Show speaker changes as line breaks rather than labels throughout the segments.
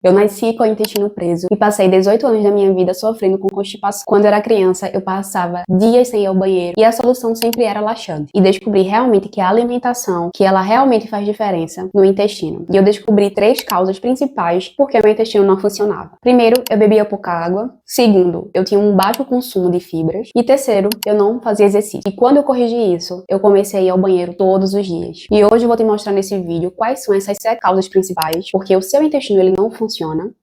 Eu nasci com o intestino preso e passei 18 anos da minha vida sofrendo com constipação. Quando eu era criança, eu passava dias sem ir ao banheiro e a solução sempre era laxante. E descobri realmente que a alimentação, que ela realmente faz diferença no intestino. E eu descobri 3 causas principais porque meu intestino não funcionava. Primeiro, eu bebia pouca água. Segundo, eu tinha um baixo consumo de fibras. E terceiro, eu não fazia exercício. E quando eu corrigi isso, eu comecei a ir ao banheiro todos os dias. E hoje eu vou te mostrar nesse vídeo quais são essas 7 causas principais, porque o seu intestino ele não funciona,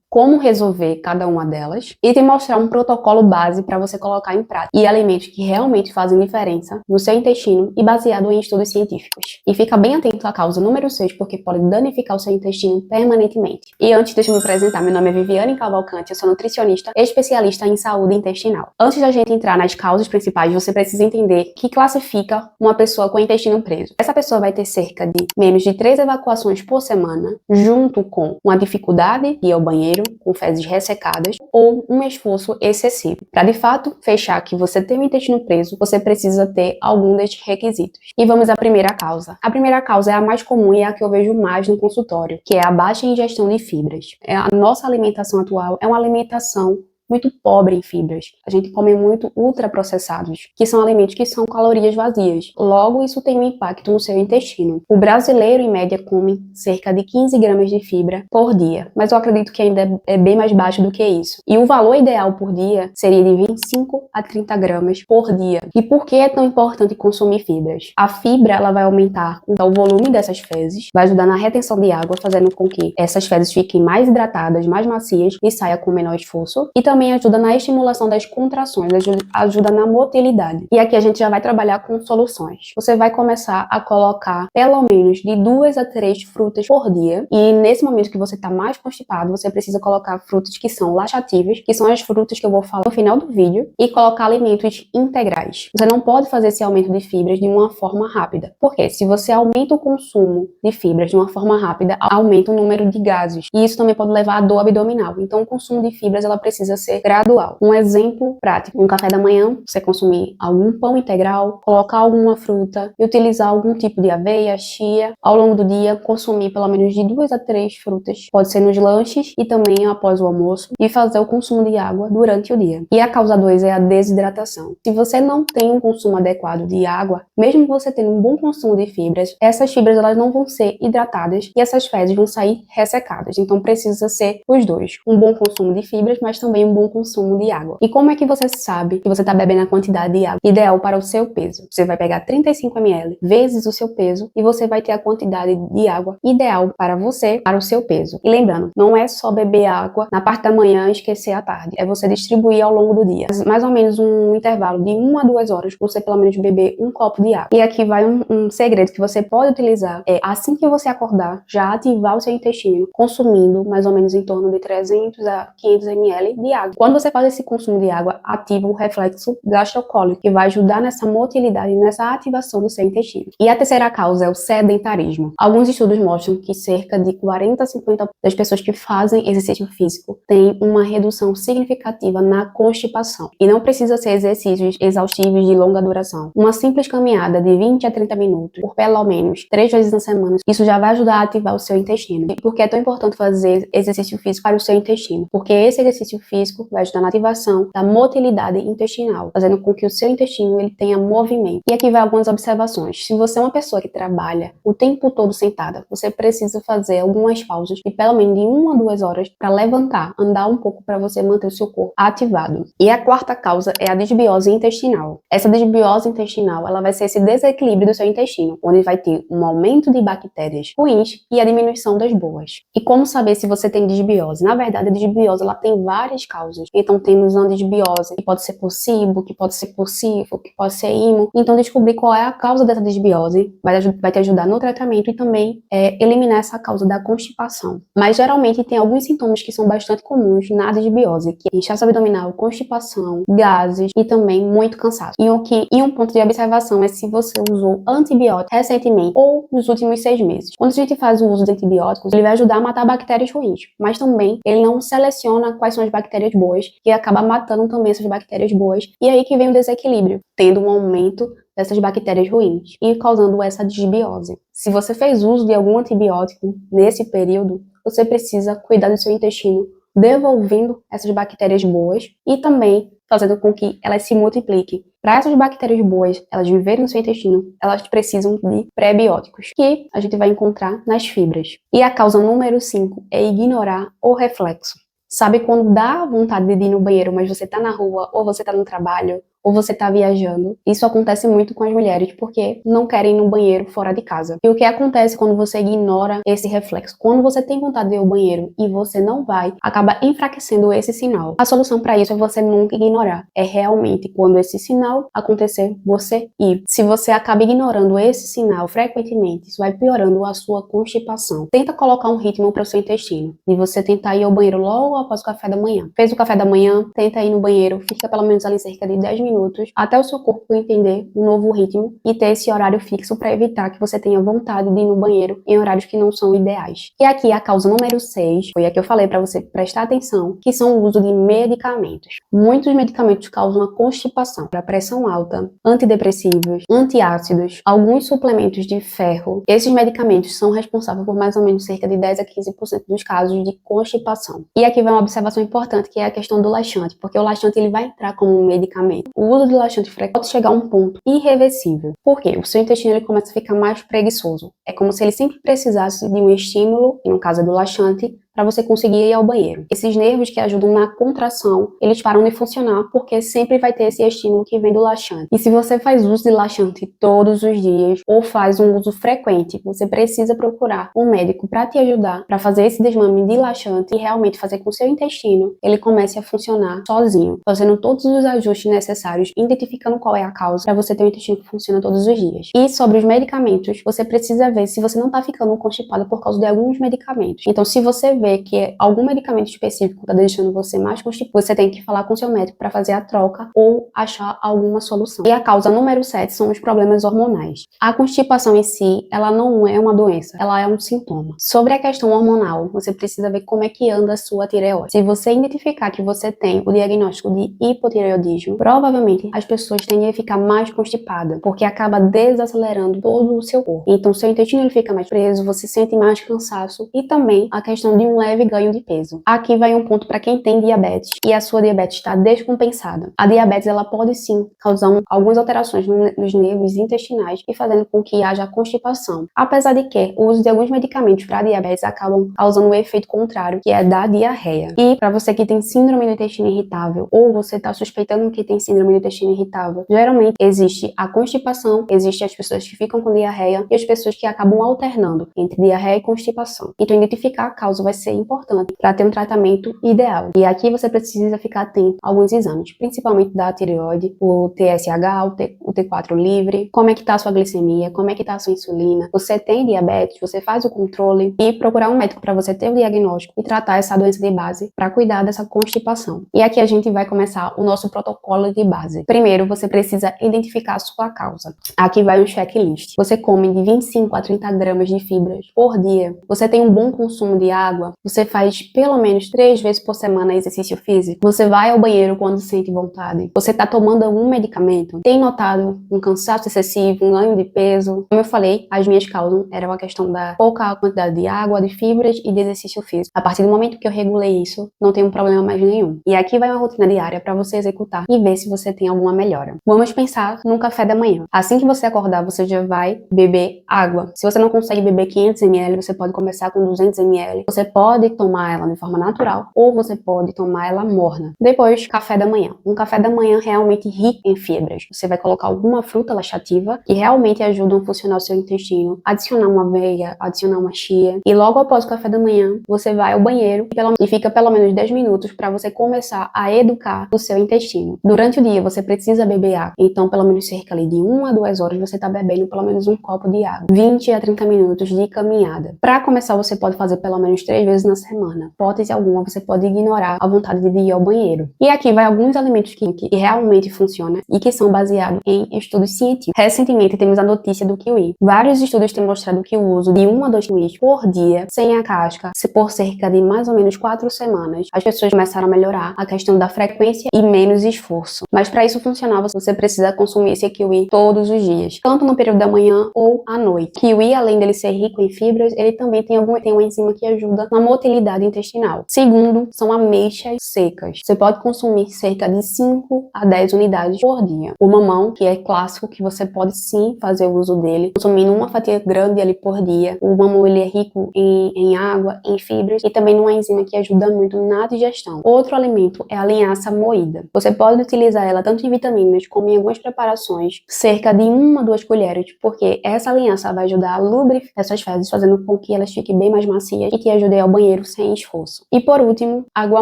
como resolver cada uma delas e te mostrar um protocolo base para você colocar em prática e alimentos que realmente fazem diferença no seu intestino e baseado em estudos científicos. E fica bem atento à causa número 6 porque pode danificar o seu intestino permanentemente. E antes, deixa eu me apresentar, meu nome é Viviane Cavalcante, eu sou nutricionista especialista em saúde intestinal. Antes da gente entrar nas causas principais, você precisa entender que classifica uma pessoa com o intestino preso. Essa pessoa vai ter cerca de menos de 3 evacuações por semana, junto com uma dificuldade de ir ao banheiro, com fezes ressecadas ou um esforço excessivo. Para de fato fechar que você tem o intestino preso, você precisa ter algum destes requisitos. E vamos à primeira causa. A primeira causa é a mais comum e é a que eu vejo mais no consultório, que é a baixa ingestão de fibras. A nossa alimentação atual é uma alimentação muito pobre em fibras. A gente come muito ultraprocessados, que são alimentos que são calorias vazias. Logo, isso tem um impacto no seu intestino. O brasileiro, em média, come cerca de 15 gramas de fibra por dia, mas eu acredito que ainda é bem mais baixo do que isso. E o valor ideal por dia seria de 25 a 30 gramas por dia. E por que é tão importante consumir fibras? A fibra, ela vai aumentar o volume dessas fezes, vai ajudar na retenção de água, fazendo com que essas fezes fiquem mais hidratadas, mais macias e saia com menor esforço. E também ajuda na estimulação das contrações, ajuda na motilidade. E aqui a gente já vai trabalhar com soluções. Você vai começar a colocar pelo menos de 2 a 3 frutas por dia. E nesse momento que você está mais constipado, você precisa colocar frutas que são laxativas, que são as frutas que eu vou falar no final do vídeo, e colocar alimentos integrais. Você não pode fazer esse aumento de fibras de uma forma rápida. Porque se você aumenta o consumo de fibras de uma forma rápida, aumenta o número de gases. E isso também pode levar à dor abdominal. Então o consumo de fibras ela precisa ser gradual. Um exemplo prático, no café da manhã, você consumir algum pão integral, colocar alguma fruta e utilizar algum tipo de aveia, chia. Ao longo do dia, consumir pelo menos de 2 a 3 frutas. Pode ser nos lanches e também após o almoço e fazer o consumo de água durante o dia. E a causa 2 é a desidratação. Se você não tem um consumo adequado de água, mesmo você tendo um bom consumo de fibras, essas fibras elas não vão ser hidratadas e essas fezes vão sair ressecadas. Então precisa ser os dois. Um bom consumo de fibras, mas também um bom consumo de água. E como é que você sabe que você está bebendo a quantidade de água ideal para o seu peso? Você vai pegar 35 ml vezes o seu peso e você vai ter a quantidade de água ideal para você, para o seu peso. E lembrando, não é só beber água na parte da manhã e esquecer à tarde. É você distribuir ao longo do dia. Mais ou menos um intervalo de 1 a 2 horas, você pelo menos beber um copo de água. E aqui vai um segredo que você pode utilizar. É assim que você acordar, já ativar o seu intestino, consumindo mais ou menos em torno de 300 a 500 ml de água. Quando você faz esse consumo de água, ativa o reflexo gastrocólico, que vai ajudar nessa motilidade, nessa ativação do seu intestino. E a terceira causa é o sedentarismo. Alguns estudos mostram que cerca de 40 a 50% das pessoas que fazem exercício físico têm uma redução significativa na constipação. E não precisa ser exercícios exaustivos de longa duração. Uma simples caminhada de 20 a 30 minutos, por pelo menos 3 vezes na semana, isso já vai ajudar a ativar o seu intestino. E por que é tão importante fazer exercício físico para o seu intestino? Porque esse exercício físico vai ajudar na ativação da motilidade intestinal, fazendo com que o seu intestino ele tenha movimento. E aqui vai algumas observações. Se você é uma pessoa que trabalha o tempo todo sentada, você precisa fazer algumas pausas de pelo menos de 1 a 2 horas para levantar, andar um pouco para você manter o seu corpo ativado. E a quarta causa é a desbiose intestinal. Essa desbiose intestinal, ela vai ser esse desequilíbrio do seu intestino, onde vai ter um aumento de bactérias ruins e a diminuição das boas. E como saber se você tem desbiose? Na verdade, a desbiose ela tem várias causas. Então temos a desbiose, que pode ser por SIBO, que pode ser por SIFO, que pode ser IMO. Então descobrir qual é a causa dessa desbiose vai te ajudar no tratamento e também eliminar essa causa da constipação. Mas geralmente tem alguns sintomas que são bastante comuns na desbiose, que é inchaço abdominal, constipação, gases e também muito cansaço. E um ponto de observação é se você usou antibiótico recentemente ou nos últimos 6 meses. Quando a gente faz o uso de antibióticos, ele vai ajudar a matar bactérias ruins, mas também ele não seleciona quais são as bactérias boas e acaba matando também essas bactérias boas. E aí que vem o desequilíbrio, tendo um aumento dessas bactérias ruins e causando essa desbiose. Se você fez uso de algum antibiótico nesse período, você precisa cuidar do seu intestino, devolvendo essas bactérias boas e também fazendo com que elas se multipliquem. Para essas bactérias boas, elas viverem no seu intestino, elas precisam de prebióticos, que a gente vai encontrar nas fibras. E a causa número 5 é ignorar o reflexo. Sabe quando dá vontade de ir no banheiro, mas você tá na rua, ou você tá no trabalho, ou você tá viajando? Isso acontece muito com as mulheres, porque não querem ir no banheiro fora de casa. E o que acontece quando você ignora esse reflexo? Quando você tem vontade de ir ao banheiro e você não vai, acaba enfraquecendo esse sinal. A solução para isso é você nunca ignorar. É realmente quando esse sinal acontecer, você ir. Se você acaba ignorando esse sinal frequentemente, isso vai piorando a sua constipação. Tenta colocar um ritmo para o seu intestino. E você tentar ir ao banheiro logo após o café da manhã. Fez o café da manhã, tenta ir no banheiro, fica pelo menos ali cerca de 10 minutos, até o seu corpo entender um novo ritmo e ter esse horário fixo para evitar que você tenha vontade de ir no banheiro em horários que não são ideais. E aqui a causa número 6, foi a que eu falei para você prestar atenção, que são o uso de medicamentos. Muitos medicamentos causam a constipação, a pressão alta, antidepressivos, antiácidos, alguns suplementos de ferro. Esses medicamentos são responsáveis por mais ou menos cerca de 10 a 15% dos casos de constipação. E aqui vai uma observação importante, que é a questão do laxante, porque o laxante ele vai entrar como um medicamento. O uso de laxante frequente pode chegar a um ponto irreversível. Por quê? O seu intestino ele começa a ficar mais preguiçoso. É como se ele sempre precisasse de um estímulo, e no caso do laxante, para você conseguir ir ao banheiro. Esses nervos que ajudam na contração, eles param de funcionar porque sempre vai ter esse estímulo que vem do laxante. E se você faz uso de laxante todos os dias ou faz um uso frequente, você precisa procurar um médico para te ajudar, para fazer esse desmame de laxante e realmente fazer com que o seu intestino ele comece a funcionar sozinho, fazendo todos os ajustes necessários, identificando qual é a causa para você ter um intestino que funciona todos os dias. E sobre os medicamentos, você precisa ver se você não está ficando constipado por causa de alguns medicamentos. Então, se você vê que algum medicamento específico está deixando você mais constipado, você tem que falar com seu médico para fazer a troca ou achar alguma solução. E a causa número 7 são os problemas hormonais. A constipação em si, ela não é uma doença, ela é um sintoma. Sobre a questão hormonal, você precisa ver como é que anda a sua tireoide. Se você identificar que você tem o diagnóstico de hipotireoidismo, provavelmente as pessoas tendem a ficar mais constipadas, porque acaba desacelerando todo o seu corpo. Então, seu intestino ele fica mais preso, você sente mais cansaço e também a questão de um leve ganho de peso. Aqui vai um ponto para quem tem diabetes e a sua diabetes está descompensada. A diabetes ela pode sim causar algumas alterações nos nervos intestinais e fazendo com que haja constipação. Apesar de que o uso de alguns medicamentos para diabetes acabam causando um efeito contrário, que é da diarreia. E para você que tem síndrome do intestino irritável ou você está suspeitando que tem síndrome do intestino irritável, geralmente existe a constipação, existe as pessoas que ficam com diarreia e as pessoas que acabam alternando entre diarreia e constipação. Então identificar a causa vai ser importante para ter um tratamento ideal. E aqui você precisa ficar atento a alguns exames, principalmente da tireoide, o TSH, o T4 livre, como é que tá a sua glicemia, como é que tá a sua insulina, você tem diabetes, você faz o controle e procurar um médico para você ter o diagnóstico e tratar essa doença de base para cuidar dessa constipação. E aqui a gente vai começar o nosso protocolo de base. Primeiro, você precisa identificar a sua causa. Aqui vai um checklist. Você come de 25 a 30 gramas de fibras por dia. Você tem um bom consumo de água. Você faz pelo menos 3 vezes por semana exercício físico. Você vai ao banheiro quando sente vontade. Você está tomando algum medicamento. Tem notado um cansaço excessivo, um ganho de peso. Como eu falei, as minhas causas eram a questão da pouca quantidade de água, de fibras e de exercício físico. A partir do momento que eu regulei isso, não tem um problema mais nenhum. E aqui vai uma rotina diária para você executar e ver se você tem alguma melhora. Vamos pensar no café da manhã. Assim que você acordar, você já vai beber água. Se você não consegue beber 500 ml, você pode começar com 200 ml. Você pode tomar ela de forma natural ou você pode tomar ela morna. Depois, café da manhã. Um café da manhã realmente rico em fibras. Você vai colocar alguma fruta laxativa que realmente ajudam a funcionar o seu intestino, adicionar uma aveia, adicionar uma chia e logo após o café da manhã, você vai ao banheiro e fica pelo menos 10 minutos para você começar a educar o seu intestino. Durante o dia, você precisa beber água. Então, pelo menos cerca ali de 1 a 2 horas, você está bebendo pelo menos um copo de água. 20 a 30 minutos de caminhada. Para começar, você pode fazer pelo menos 3 vezes na semana. Hipótese alguma, você pode ignorar a vontade de ir ao banheiro. E aqui vai alguns alimentos que realmente funcionam e que são baseados em estudos científicos. Recentemente, temos a notícia do kiwi. Vários estudos têm mostrado que o uso de 1 a 2 kiwis por dia, sem a casca, por cerca de mais ou menos 4 semanas, as pessoas começaram a melhorar a questão da frequência e menos esforço. Mas para isso funcionar, você precisa consumir esse kiwi todos os dias, tanto no período da manhã ou à noite. Kiwi, além dele ser rico em fibras, ele também tem uma enzima que ajuda uma motilidade intestinal. Segundo, são ameixas secas. Você pode consumir cerca de 5 a 10 unidades por dia. O mamão, que é clássico, que você pode sim fazer uso dele, consumindo uma fatia grande ali por dia. O mamão, ele é rico em água, em fibras e também numa enzima que ajuda muito na digestão. Outro alimento é a linhaça moída. Você pode utilizar ela tanto em vitaminas como em algumas preparações, cerca de 1 a 2 colheres, porque essa linhaça vai ajudar a lubrificar essas fezes, fazendo com que elas fiquem bem mais macias e que ajude ao banheiro sem esforço. E por último, água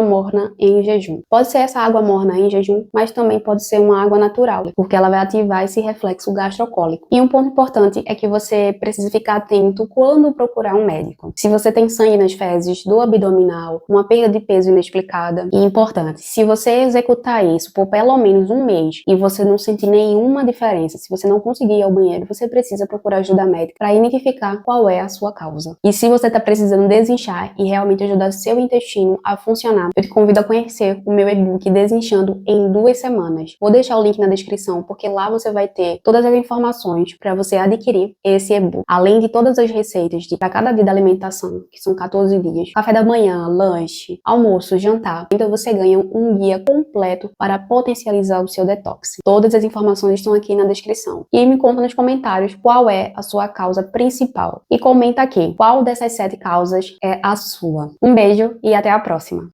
morna em jejum. Pode ser essa água morna em jejum, mas também pode ser uma água natural, porque ela vai ativar esse reflexo gastrocólico. E um ponto importante é que você precisa ficar atento quando procurar um médico. Se você tem sangue nas fezes do abdominal, uma perda de peso inexplicada, e importante, se você executar isso por pelo menos um mês e você não sentir nenhuma diferença, se você não conseguir ir ao banheiro, você precisa procurar ajuda médica para identificar qual é a sua causa. E se você está precisando desinchar e realmente ajudar seu intestino a funcionar, eu te convido a conhecer o meu e-book Desinchando em 2 semanas. Vou deixar o link na descrição, porque lá você vai ter todas as informações para você adquirir esse e-book, além de todas as receitas para cada dia da alimentação, que são 14 dias, café da manhã, lanche, almoço, jantar. Então você ganha um guia completo para potencializar o seu detox. Todas as informações estão aqui na descrição. E me conta nos comentários qual é a sua causa principal. E comenta aqui qual dessas 7 causas é a sua. Um beijo e até a próxima!